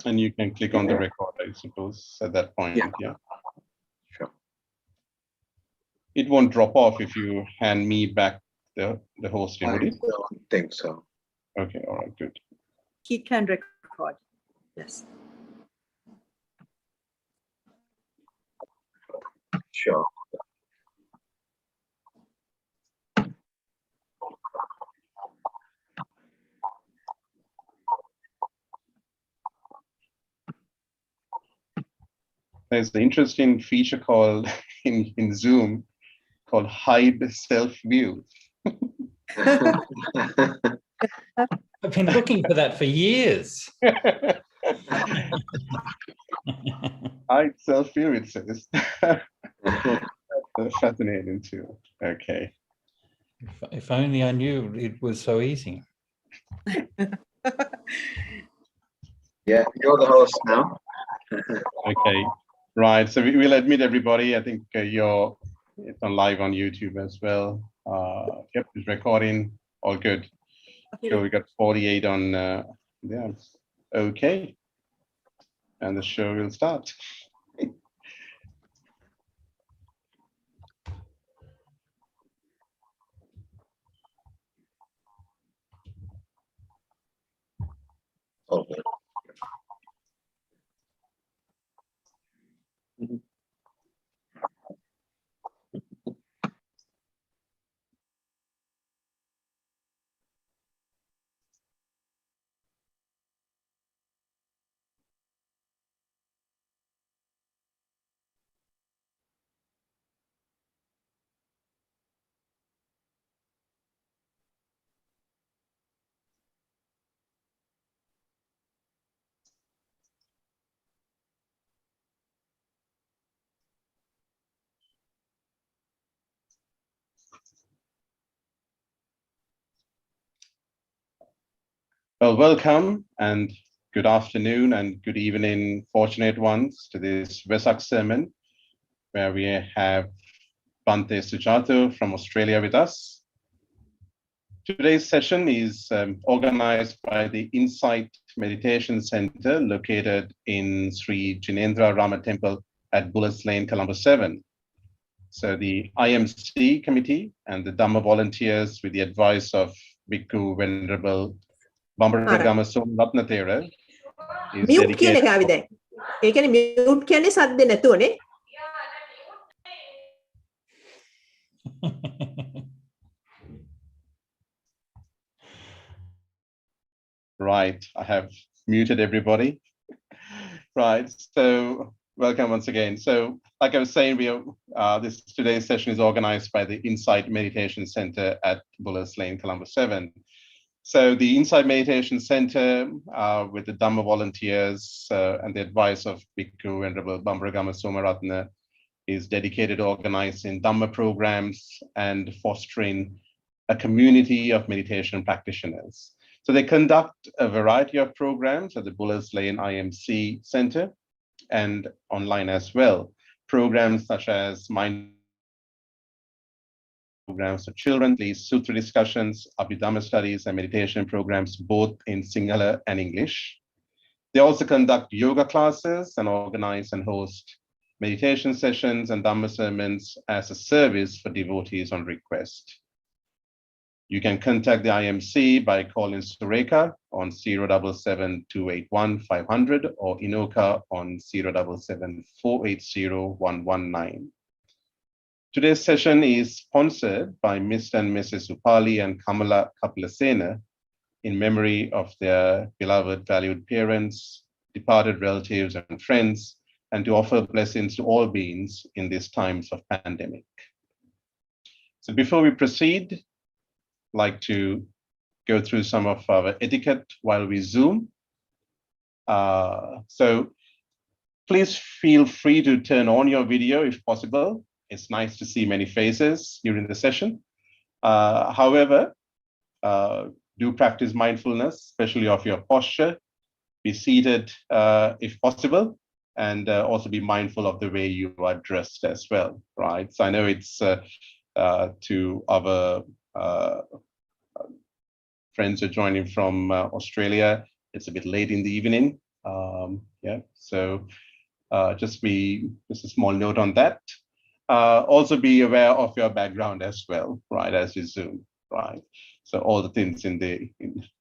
And you can click on the record, I suppose, at that point. Yeah. Sure. It won't drop off if you hand me back the host, would it? I don't think so. Okay, all right, good. He can record. Yes. Sure. There's an interesting feature called in Zoom called hide self view. I've been looking for that for years. Hide self view, it says. That's fascinating too. Okay. If only I knew it was so easy. Yeah, you're the host now. Okay. Right. So we'll admit everybody. I think it's on live on YouTube as well. Yep, it's recording. All good. So we got 48 on. Yeah. Okay. And the show will start. Okay. Well, welcome and good afternoon and good evening, fortunate ones, to this Vesak sermon, where we have Bhante Sujato from Australia with us. Today's session is organized by the Insight Meditation Center located in Sri Jinendraramaya Temple at Bullets Lane, Colombo 7. So the IMC committee and the Dhamma volunteers, with the advice of Bhikkhu Venerable Bambaragama Somratnathera, is Mute කියන dedicated. එක ආවි දැන්. ඒ කියන්නේ mute කියන්නේ සද්ද නැතුවනේ. Right, I have muted everybody. Right, so welcome once again. So, like I was saying, today's session is organized by the Insight Meditation Center at Bullets Lane, Colombo 7. So the Insight Meditation Center, with the Dhamma volunteers and the advice of Bhikkhu Venerable Bambaragama Somaratna, is dedicated to organizing Dhamma programs and fostering a community of meditation practitioners. So they conduct a variety of programs at the Bullets Lane IMC Center and online as well. Programs such as mind programs for children, Sutra discussions, Abhidhamma studies, and meditation programs, both in Sinhala and English. They also conduct yoga classes and organize and host meditation sessions and Dhamma sermons as a service for devotees on request. You can contact the IMC by calling Sureka on 077-281-500 or Inoka on 077-480-119. Today's session is sponsored by Mr. and Mrs. Upali and Kamala Kapilasena in memory of their beloved, valued parents, departed relatives and friends, and to offer blessings to all beings in these times of pandemic. So before we proceed, I'd like to go through some of our etiquette while we Zoom. So please feel free to turn on your video if possible. It's nice to see many faces during the session. However, do practice mindfulness, especially of your posture. Be seated if possible, and also be mindful of the way you are dressed as well, right? So I know it's to our friends who are joining from Australia, it's a bit late in the evening. Yeah, so just a small note on that. Also be aware of your background as well, right, as you Zoom, right? So all the things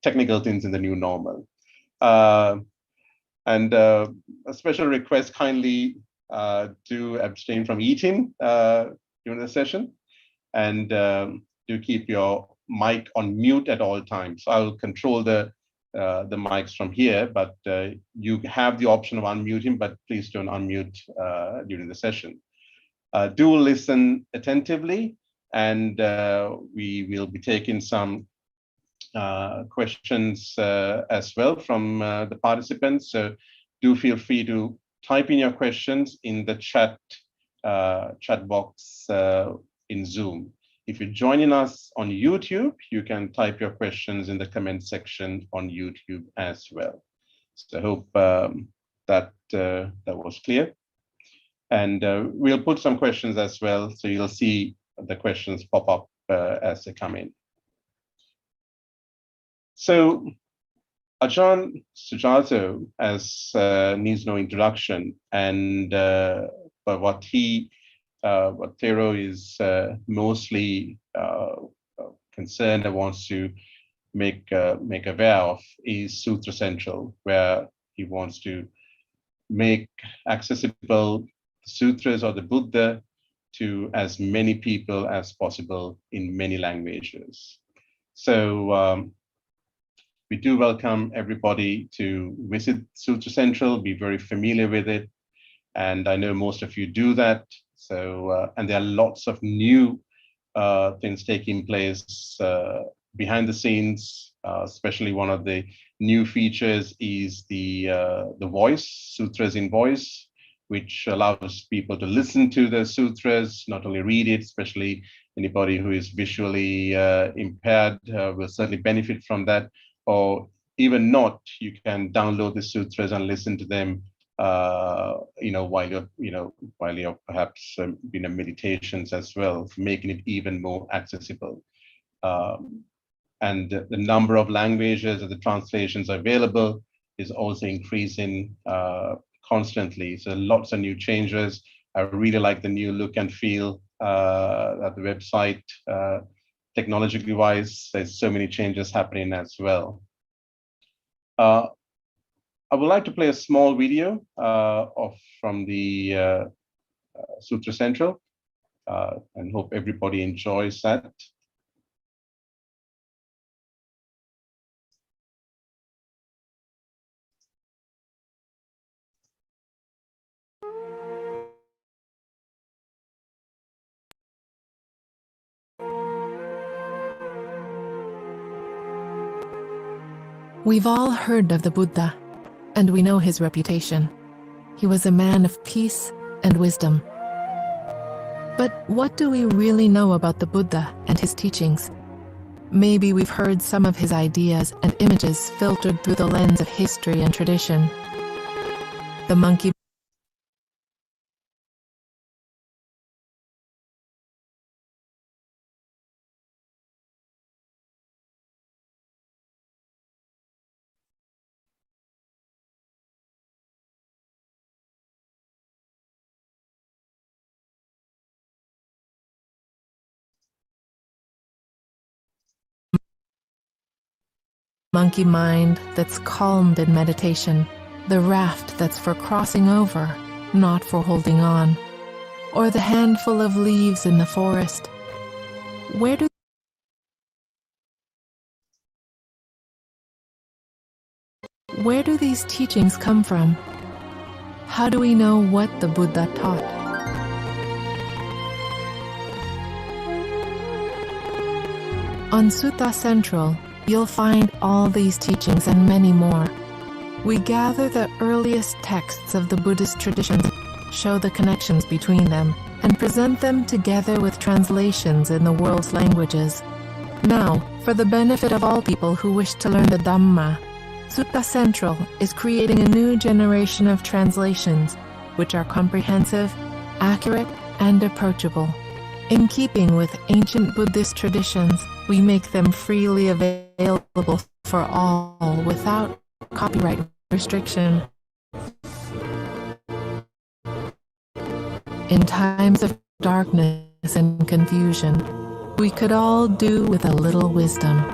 technical things in the new normal. And a special request, kindly do abstain from eating during the session, and do keep your mic on mute at all times. I'll control the mics from here, but you have the option of unmuting, but please don't unmute during the session. Do listen attentively, and we will be taking some questions as well from the participants. So do feel free to type in your questions in the chat box in Zoom. If you're joining us on YouTube, you can type your questions in the comment section on YouTube as well. So I hope that was clear. And we'll put some questions as well, so you'll see the questions pop up as they come in. So Ajahn Sujato, as needs no introduction, and but what Thero is mostly concerned and wants to make aware of is Sutra Central, where he wants to make accessible the sutras or the Buddha to as many people as possible in many languages. So we do welcome everybody to visit Sutra Central, be very familiar with it. And I know most of you do that. So, and there are lots of new things taking place behind the scenes, especially one of the new features is the voice, sutras in voice, which allows people to listen to the sutras, not only read it, especially anybody who is visually impaired will certainly benefit from that. Or even not, you can download the sutras and listen to them, while you're perhaps meditations as well, making it even more accessible. And the number of languages and the translations available is also increasing constantly. So lots of new changes. I really like the new look and feel at the website. Technologically wise, there's so many changes happening as well. I would like to play a small video from the Sutra Central, and hope everybody enjoys that. We've all heard of the Buddha, and we know his reputation. He was a man of peace and wisdom. But what do we really know about the Buddha and his teachings? Maybe we've heard some of his ideas and images filtered through the lens of history and tradition. The monkey mind that's calmed in meditation, the raft that's for crossing over, not for holding on, or the handful of leaves in the forest. Where do these teachings come from? How do we know what the Buddha taught? On Sutra Central, you'll find all these teachings and many more. We gather the earliest texts of the Buddhist traditions, show the connections between them, and present them together with translations in the world's languages. Now, for the benefit of all people who wish to learn the Dhamma, Sutra Central is creating a new generation of translations, which are comprehensive, accurate, and approachable. In keeping with ancient Buddhist traditions, we make them freely available for all without copyright restriction. In times of darkness and confusion, we could all do with a little wisdom.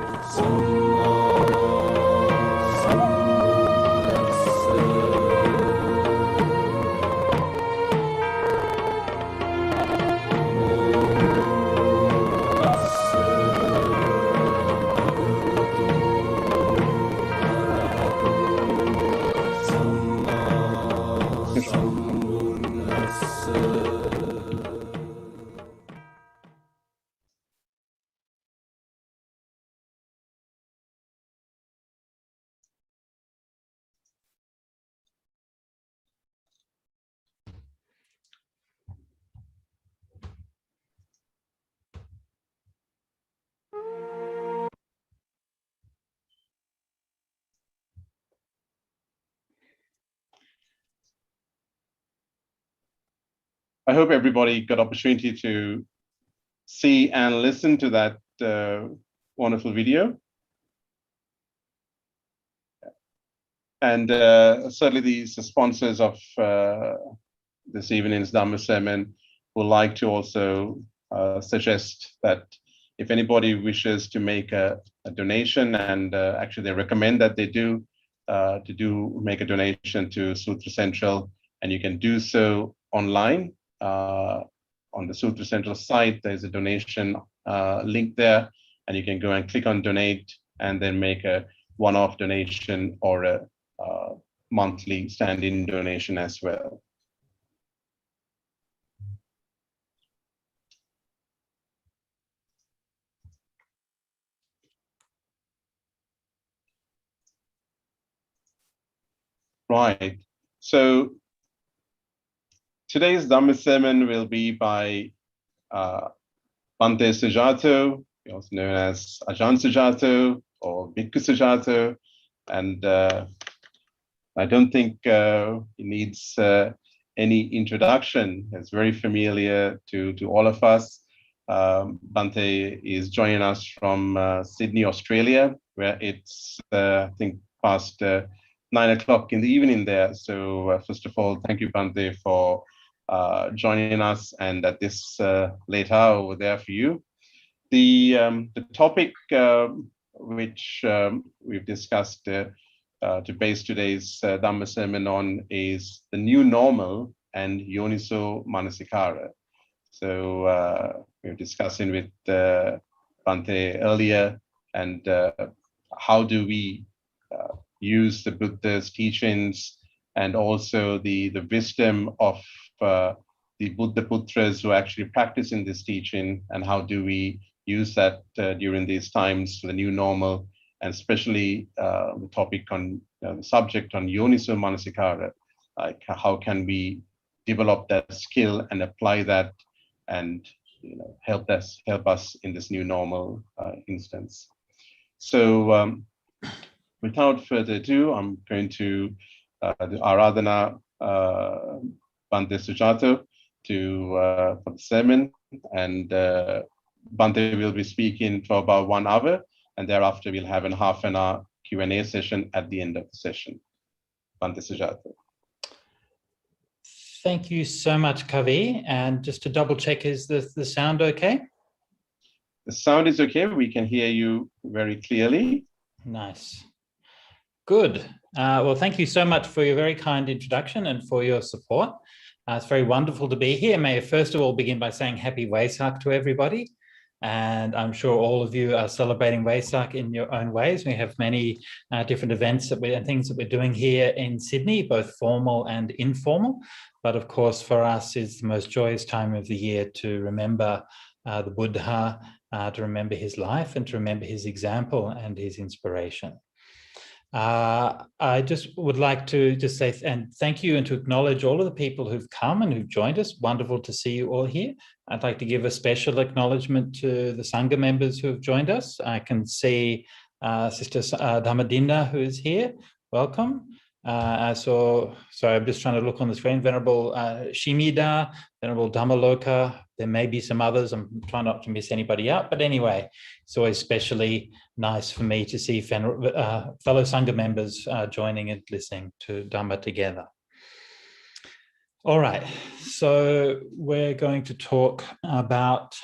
I hope everybody got opportunity to see and listen to that wonderful video. And certainly the sponsors of this evening's Dhamma sermon would like to also suggest that if anybody wishes to make a donation, and actually they recommend that they do make a donation to Sutra Central, and you can do so online. On the Sutra Central site, there's a donation link there, and you can go and click on donate and then make a one-off donation or a monthly stand-in donation as well. Right. So today's Dhamma sermon will be by Bhante Sujato, also known as Ajahn Sujato or Bhikkhu Sujato, and I don't think he needs any introduction. It's very familiar to all of us. Bhante is joining us from Sydney, Australia, where it's I think past 9 o'clock in the evening there. So first of all, thank you, Bhante, for joining us and at this late hour over there for you. The topic which we've discussed to base today's Dhamma sermon on is the new normal and Yoniso Manasikara. So we were discussing with Bhante earlier, and how do we use the Buddha's teachings and also the wisdom of the Buddha Putras who are actually practicing this teaching, and how do we use that during these times for the new normal, and especially the topic on the subject on Yoniso Manasikara, like how can we develop that skill and apply that, and help us in this new normal instance. So without further ado, I'm going to do Aradhana Bhante Sujato for the sermon, and Bhante will be speaking for about 1 hour, and thereafter we'll have a half an hour Q&A session at the end of the session. Bhante Sujato. Thank you so much, Kavi. And just to double check, is the sound okay? The sound is okay. We can hear you very clearly. Nice. Good. Well, thank you so much for your very kind introduction and for your support. It's very wonderful to be here. May I first of all begin by saying Happy Wesak to everybody. And I'm sure all of you are celebrating Wesak in your own ways. We have many different events and things that we're doing here in Sydney, both formal and informal. But of course, for us, it's the most joyous time of the year to remember the Buddha, to remember his life, and to remember his example and his inspiration. I just would like to just say and thank you, and to acknowledge all of the people who've come and who've joined us. Wonderful to see you all here. I'd like to give a special acknowledgement to the Sangha members who have joined us. I can see Sister Dhammadinda, who is here. Welcome. I saw, sorry, I'm just trying to look on the screen, Venerable Shimida, Venerable Dhammaloka. There may be some others. I'm trying not to miss anybody out. But anyway, it's always especially nice for me to see fellow Sangha members joining and listening to Dhamma together. All right, so we're going to talk about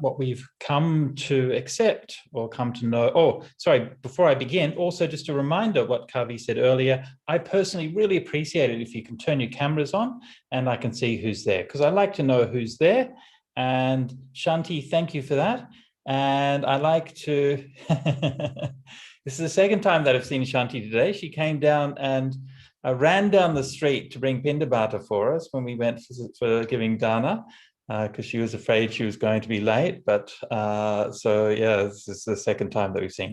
what we've come to accept or come to know. Oh, sorry, before I begin, also just a reminder what Kavi said earlier. I personally really appreciate it if you can turn your cameras on and I can see who's there, because I like to know who's there. And Shanti, thank you for that. And I like to, this is the second time that I've seen Shanti today. She came down and ran down the street to bring Pindabata for us when we went for giving dana, because she was afraid she was going to be late. But so yeah, this is the second time that we've seen.